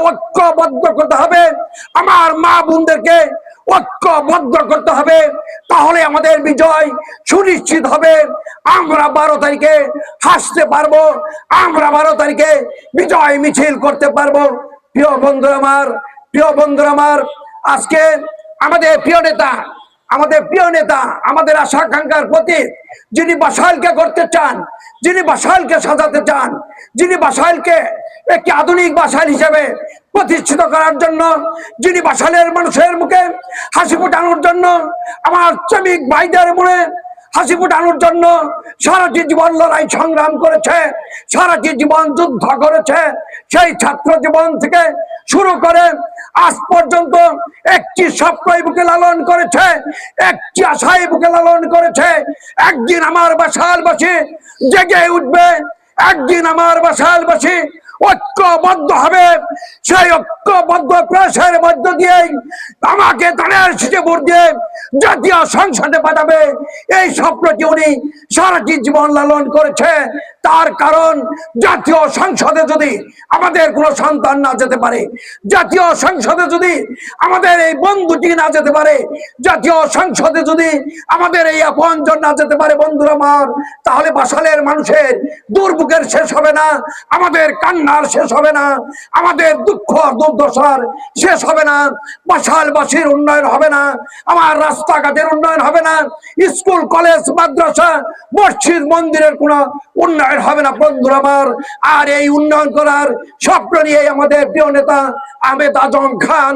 ঐক্যবদ্ধ করতে হবে, আমার মা বোনদেরকে ঐক্যবদ্ধ করতে হবে, তাহলে আমাদের বিজয় সুনিশ্চিত হবে। আমরা 12 তারিখে হাসতে পারবো, আমরা 12 তারিখে বিজয় মিছিল করতে পারবো। প্রিয় বন্ধুরা আমার, আজকে আমাদের প্রিয় নেতা, আমাদের আশা আকাঙ্ক্ষার প্রতীক, যিনি বাসাইলকে করতে চান, যিনি বাসাইলকে সাজাতে চান, যিনি বাসাইলকে একটি আধুনিক বাসাইল হিসেবে প্রতিষ্ঠিত করার জন্য, যিনি বাসাইলের মানুষের মুখে হাসি ফোটানোর জন্য, আমার শ্রমিক ভাইদের মনে হাসি ফোটানোর জন্য সারাটি জীবন লড়াই সংগ্রাম করেছে, সারাটি জীবন যুদ্ধ করেছে, সেই ছাত্র জীবন থেকে শুরু করে আজ পর্যন্ত একটি স্বপ্নই বুকে লালন করেছে, একটি আশাই বুকে লালন করেছে। একদিন আমার বাসাইলবাসী জেগে উঠবে, একদিন আমার বাসাইলবাসী ঐক্যবদ্ধ হবে। সেই ঐক্যবদ্ধ প্রয়াসের মধ্য দিয়েই আমাকে ধানের শীষে ভোট দিয়ে জাতীয় সংসদে পাঠাবে, এই স্বপ্নটি উনি সারাটি জীবন লালন করেছে। তার কারণ জাতীয় সংসদে যদি আমাদের কোনো সন্তান না যেতে পারে, জাতীয় সংসদে যদি আমাদের এই বন্ধুটি না যেতে পারে, জাতীয় সংসদে যদি আমাদের এই আপনজন না যেতে পারে, বন্ধুরা আমার, তাহলে বাসাইলের মানুষের দুর্ভোগের শেষ হবে না, আমাদের কান্নার শেষ হবে না, আমাদের দুঃখ দুর্দশার শেষ হবে না, বাসাইলবাসীর উন্নয়ন হবে না, আমার রাস্তাঘাটের উন্নয়ন হবে না, স্কুল কলেজ মাদ্রাসা মসজিদ মন্দিরের কোনো উন্নয়ন হবে না, বন্ধুরা আমার। আর এই উন্নয়ন করার স্বপ্ন নিয়ে আমাদের প্রিয় নেতা আহমেদ আজম খান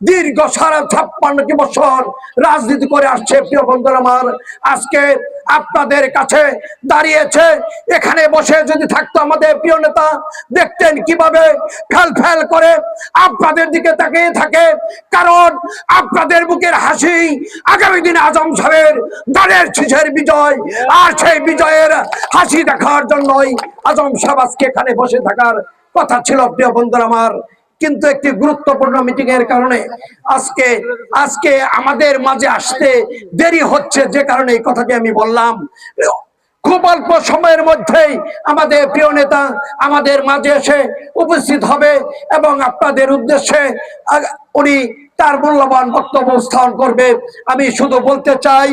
দীর্ঘ 56 বছর রাজনীতি করে আসছে। প্রিয় বন্ধুরা আমার, আজকে আপনাদের কাছে দাঁড়িয়েছে, এখানে বসে যদি থাকতো আমাদের প্রিয় নেতা, দেখতেন কিভাবে ফেল করে আপনাদের দিকে তাকিয়ে থাকে, কারণ আপনাদের বুকের হাসি আগামী দিনে আজম সাহেবের ধানের শীষের বিজয়, আর সেই বিজয়ের হাসি দেখার জন্যই আজম সাহেব আজকে এখানে বসে থাকার কথা ছিল। প্রিয় বন্ধুরা আমার, কিন্তু একটি গুরুত্বপূর্ণ মিটিং এর কারণে আজকে আমাদের মাঝে আসতে দেরি হচ্ছে, যে কারণে এই কথাটি আমি বললাম। খুব অল্প সময়ের মধ্যেই আমাদের প্রিয় নেতা আমাদের মাঝে এসে উপস্থিত হবে এবং আপনাদের উদ্দেশ্যে উনি তার মূল্যবান বক্তব্য স্থাপন করবে। আমি শুধু বলতে চাই,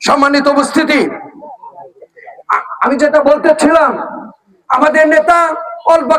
সম্মানিত উপস্থিতি, আমি যেটা বলতেছিলাম, আমাদের নেতা অল্প